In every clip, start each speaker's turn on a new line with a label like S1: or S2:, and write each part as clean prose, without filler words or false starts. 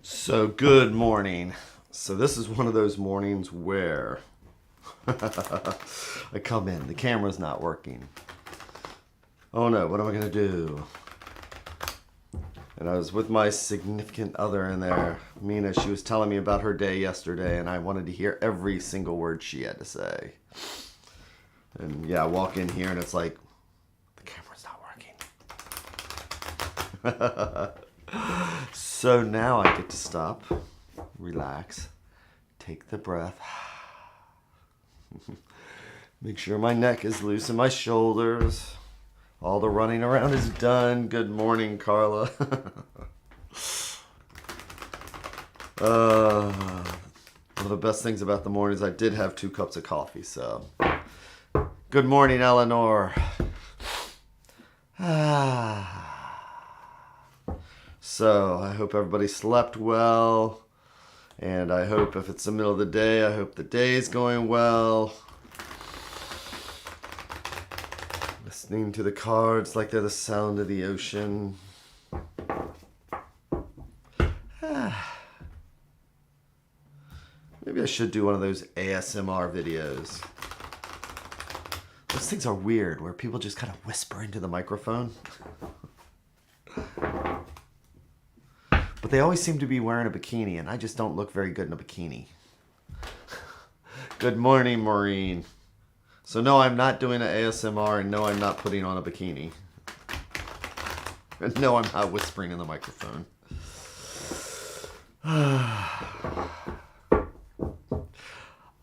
S1: So good morning. So this is one of those mornings where I come in, the camera's not working. Oh no, what am I gonna do? And I was with my significant other in there, Mina. She was telling me about her day yesterday, and I wanted to hear every single word she had to say. And yeah, I walk in here and it's like, the camera's not working. So now I get to stop, relax, take the breath, make sure my neck is loose and my shoulders. All the running around is done. Good morning, Carla. One of the best things about the morning is I did have 2 cups of coffee, so. Good morning, Eleanor. So, I hope everybody slept well. And I hope if it's the middle of the day, I hope the day is going well. Listening to the cards like they're the sound of the ocean. Maybe I should do one of those ASMR videos. Those things are weird, where people just kind of whisper into the microphone. But they always seem to be wearing a bikini, and I just don't look very good in a bikini. Good morning, Maureen. So no, I'm not doing an ASMR, and no, I'm not putting on a bikini. And no, I'm not whispering in the microphone.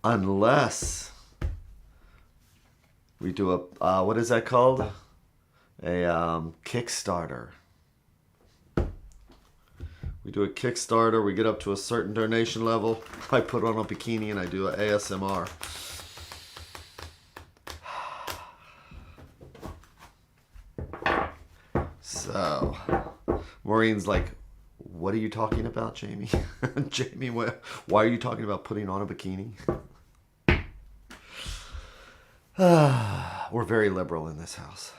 S1: Unless we do a, what is that called? A Kickstarter. We do a Kickstarter, we get up to a certain donation level, I put on a bikini and I do an ASMR. So, Maureen's like, what are you talking about, Jamie? Jamie, why are you talking about putting on a bikini? We're very liberal in this house.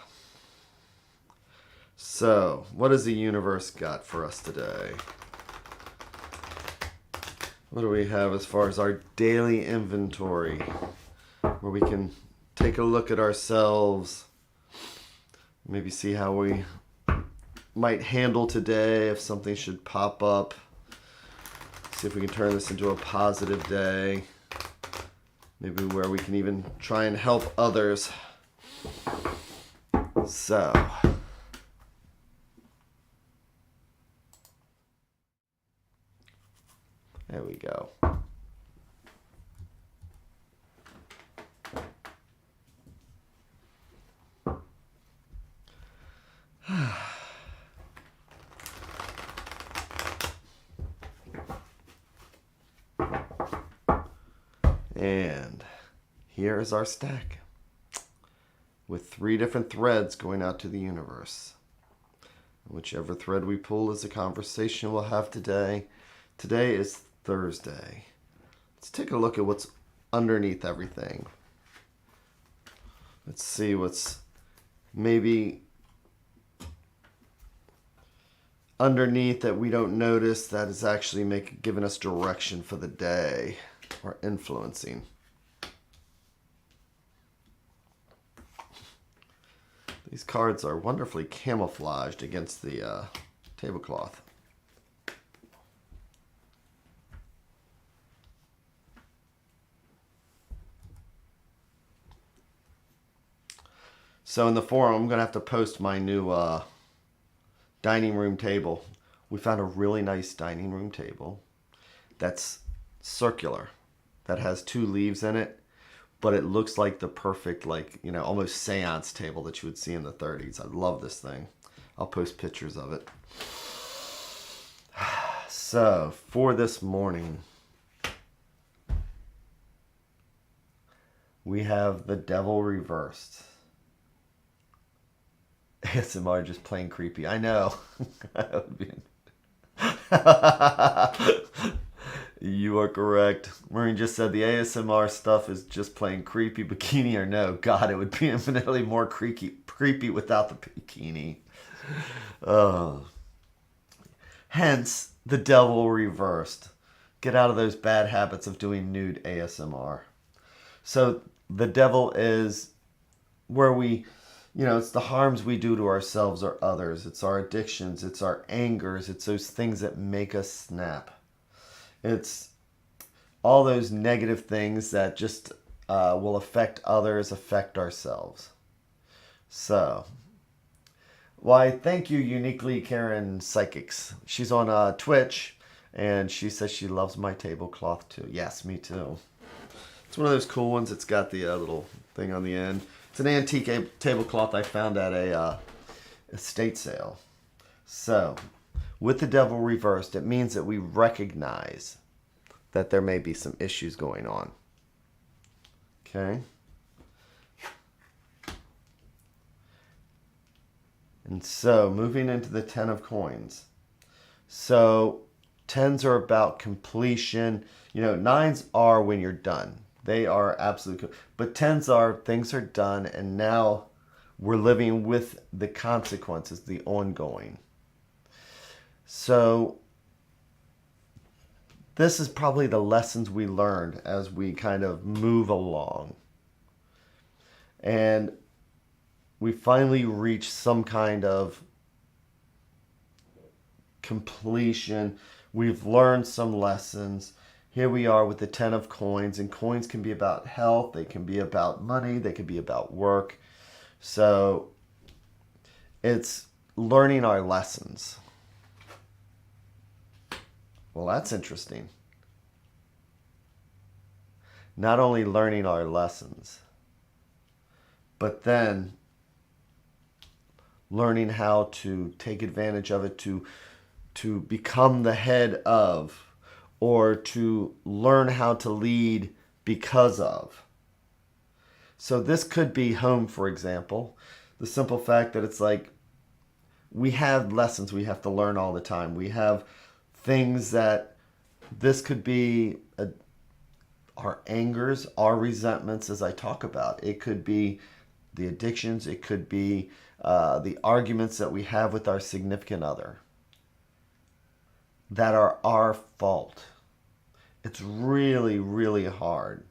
S1: So, what has the universe got for us today? What do we have as far as our daily inventory? Where we can take a look at ourselves, maybe see how we might handle today, if something should pop up. See if we can turn this into a positive day. Maybe where we can even try and help others. So, there we go. And here is our stack with 3 different threads going out to the universe. Whichever thread we pull is the conversation we'll have today. Today is Thursday. Let's take a look at what's underneath everything. Let's see what's maybe underneath that we don't notice that is actually giving us direction for the day or influencing. These cards are wonderfully camouflaged against the tablecloth. So in the forum, I'm going to have to post my new dining room table. We found a really nice dining room table that's circular, that has 2 leaves in it, but it looks like the perfect, like, you know, almost seance table that you would see in the 30s. I love this thing. I'll post pictures of it. So, for this morning, we have the devil reversed. ASMR just plain creepy. I know. You are correct. Maureen just said the ASMR stuff is just plain creepy. Bikini or no. God, it would be infinitely more creepy without the bikini. Hence, the devil reversed. Get out of those bad habits of doing nude ASMR. So the devil is where we, it's the harms we do to ourselves or others. It's our addictions. It's our angers. It's those things that make us snap. It's all those negative things that just will affect others, affect ourselves. So, why, thank you, Uniquely Karen Psychics. She's on Twitch, and she says she loves my tablecloth too. Yes, me too. It's one of those cool ones. It's got the little thing on the end. It's an antique tablecloth I found at a estate sale. So, with the devil reversed, it means that we recognize that there may be some issues going on. Okay? And so, moving into the Ten of Coins. So, tens are about completion. Nines are when you're done. They are absolutely cool. But tens are things are done, and now we're living with the consequences, the ongoing. So, this is probably the lessons we learned as we kind of move along. And we finally reach some kind of completion. We've learned some lessons. Here we are with the Ten of Coins, and coins can be about health, they can be about money, they can be about work. So it's learning our lessons. Well, that's interesting. Not only learning our lessons, but then learning how to take advantage of it to become the head of, or to learn how to lead because of. So this could be home, for example. The simple fact that it's like we have lessons we have to learn all the time. We have things that this could be our angers, our resentments, as I talk about. It could be the addictions. It could be the arguments that we have with our significant other that are our fault. It's really, really hard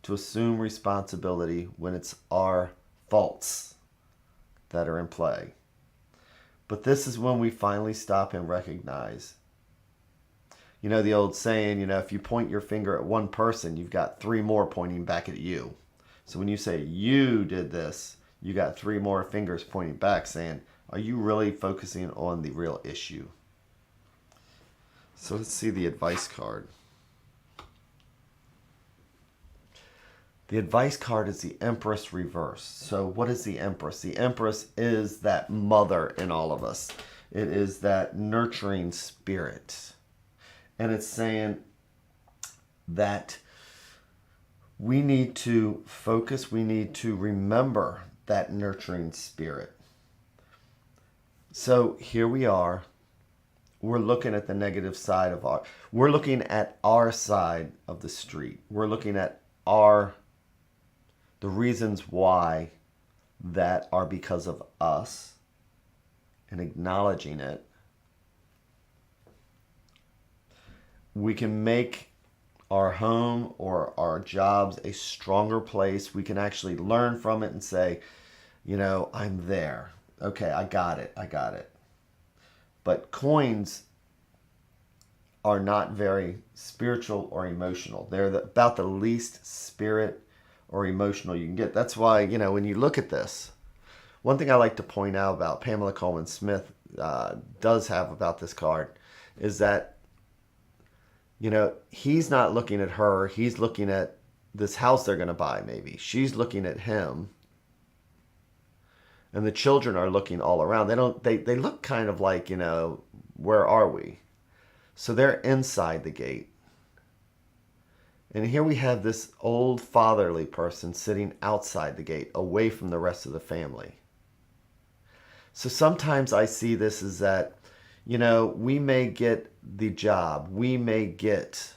S1: to assume responsibility when it's our faults that are in play. But this is when we finally stop and recognize. The old saying, if you point your finger at one person, you've got three more pointing back at you. So when you say you did this, you got three more fingers pointing back saying, are you really focusing on the real issue? So let's see the advice card. The advice card is the Empress reversed. So what is the Empress? The Empress is that mother in all of us. It is that nurturing spirit. And it's saying that we need to focus, we need to remember that nurturing spirit. So here we are. We're looking at the negative side of we're looking at our side of the street. We're looking at the reasons why that are because of us and acknowledging it. We can make our home or our jobs a stronger place. We can actually learn from it and say, I'm there. Okay, I got it. But coins are not very spiritual or emotional. They're about the least spirit or emotional you can get. That's why, when you look at this, one thing I like to point out about Pamela Coleman Smith does have about this card is that, he's not looking at her. He's looking at this house they're going to buy, maybe. She's looking at him. And the children are looking all around. They look kind of like, where are we? So they're inside the gate. And here we have this old fatherly person sitting outside the gate, away from the rest of the family. So sometimes I see this as that, we may get the job. We may get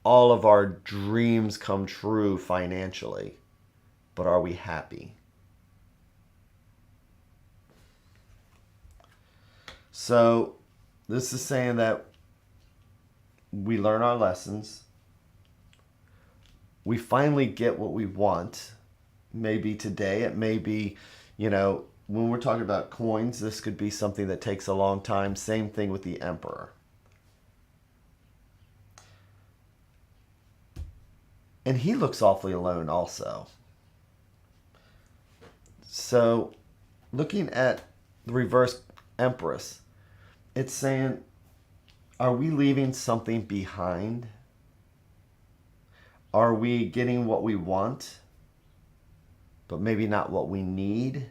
S1: all of our dreams come true financially. But are we happy? So this is saying that we learn our lessons. We finally get what we want. Maybe today, it may be, when we're talking about coins, this could be something that takes a long time. Same thing with the Emperor. And he looks awfully alone also. So, looking at the reverse Empress, it's saying, are we leaving something behind? Are we getting what we want, but maybe not what we need?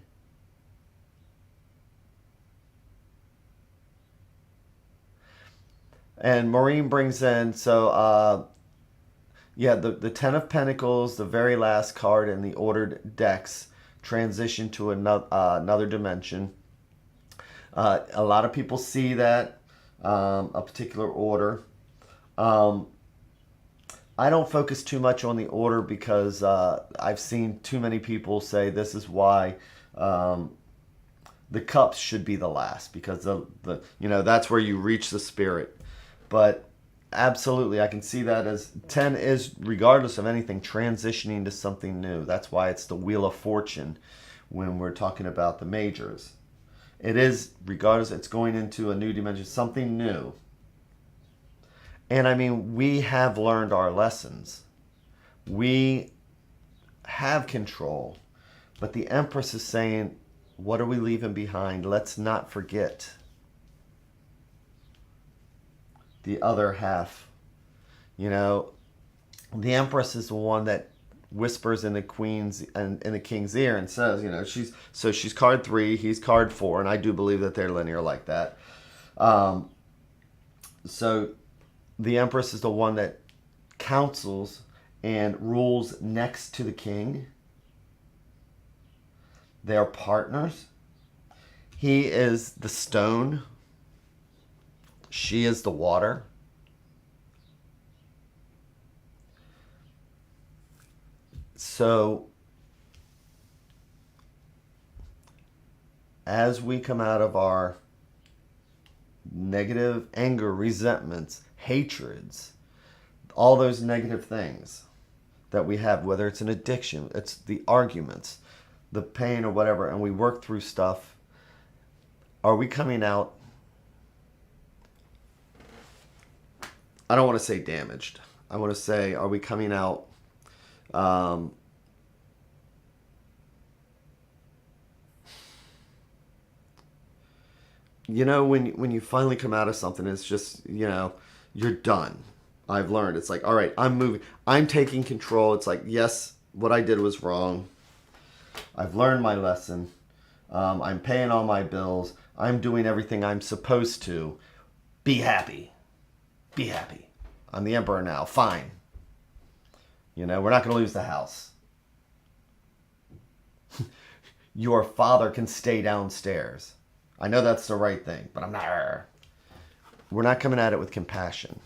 S1: And Maureen brings in, the Ten of Pentacles, the very last card in the ordered decks, transition to another dimension. A lot of people see that, a particular order. I don't focus too much on the order because I've seen too many people say this is why the cups should be the last, because that's where you reach the spirit. But absolutely, I can see that as 10 is, regardless of anything, transitioning to something new. That's why it's the Wheel of Fortune when we're talking about the majors. It is, regardless, it's going into a new dimension, something new. And I mean, we have learned our lessons. We have control. But the Empress is saying, what are we leaving behind? Let's not forget the other half. The Empress is the one that whispers in the queen's and in the king's ear and says, she's card 3, he's card 4, and I do believe that they're linear like that. So the Empress is the one that counsels and rules next to the king. They are partners. He is the stone. She is the water. So, as we come out of our negative anger, resentments, hatreds, all those negative things that we have, whether it's an addiction, it's the arguments, the pain or whatever, and we work through stuff, are we coming out, I don't want to say damaged, I want to say, are we coming out when you finally come out of something, it's just, you're done. I've learned. It's like, all right, I'm moving. I'm taking control. It's like, yes, what I did was wrong. I've learned my lesson. I'm paying all my bills. I'm doing everything I'm supposed to. Be happy. Be happy. I'm the Emperor now. Fine. We're not going to lose the house. Your father can stay downstairs. I know that's the right thing, but I'm not. We're not coming at it with compassion.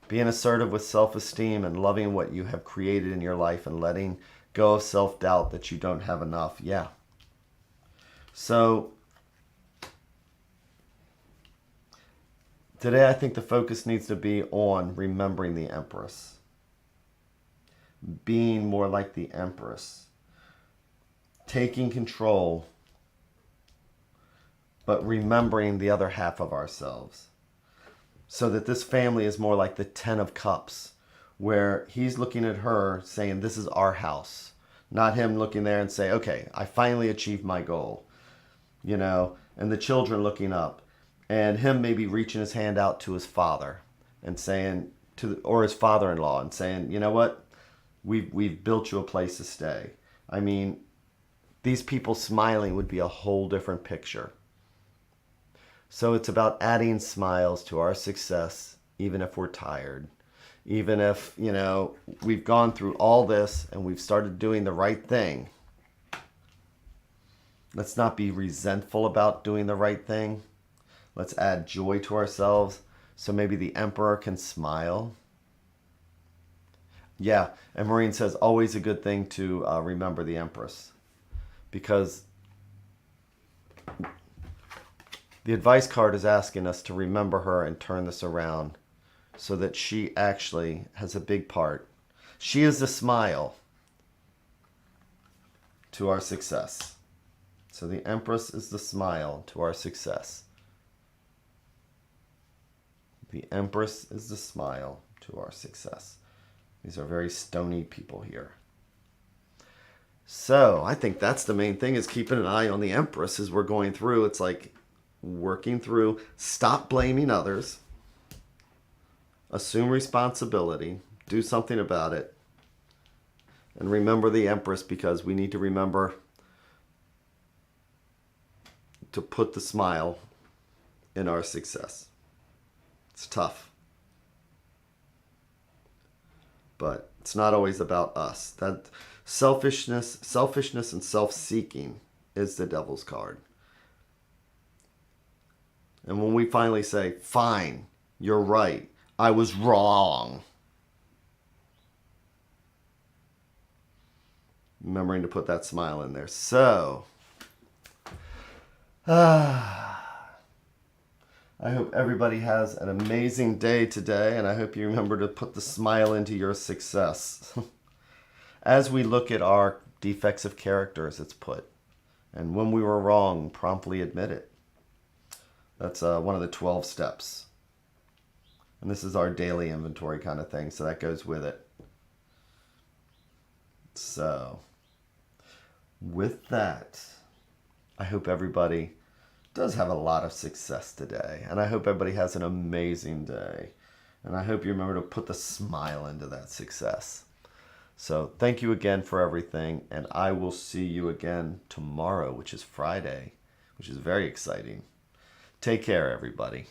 S1: Being assertive with self-esteem and loving what you have created in your life and letting go of self-doubt that you don't have enough. Yeah. So, today I think the focus needs to be on remembering the Empress. Being more like the Empress. Taking control, but remembering the other half of ourselves. So that this family is more like the 10 of Cups, where he's looking at her saying, this is our house. Not him looking there and say, okay, I finally achieved my goal. And the children looking up. And him maybe reaching his hand out to his father and saying, or his father-in-law, and saying, you know what? We've built you a place to stay. I mean, these people smiling would be a whole different picture. So it's about adding smiles to our success, even if we're tired. Even if, we've gone through all this and we've started doing the right thing. Let's not be resentful about doing the right thing. Let's add joy to ourselves so maybe the Emperor can smile. Yeah, and Maureen says, always a good thing to remember the Empress. Because The advice card is asking us to remember her and turn this around so that she actually has a big part. She is the smile to our success. So the Empress is the smile to our success. The Empress is the smile to our success. These are very stony people here. So I think that's the main thing, is keeping an eye on the Empress as we're going through. It's like working through, stop blaming others, assume responsibility, do something about it, and remember the Empress, because we need to remember to put the smile in our success. It's tough, but it's not always about us. That selfishness and self-seeking is the devil's card. And when we finally say, fine, you're right, I was wrong, remembering to put that smile in there. So, I hope everybody has an amazing day today, and I hope you remember to put the smile into your success. As we look at our defects of character, as it's put, and when we were wrong, promptly admit it. That's one of the 12 steps. And this is our daily inventory kind of thing, so that goes with it. So, with that, I hope everybody does have a lot of success today. And I hope everybody has an amazing day. And I hope you remember to put the smile into that success. So, thank you again for everything. And I will see you again tomorrow, which is Friday, which is very exciting. Take care, everybody.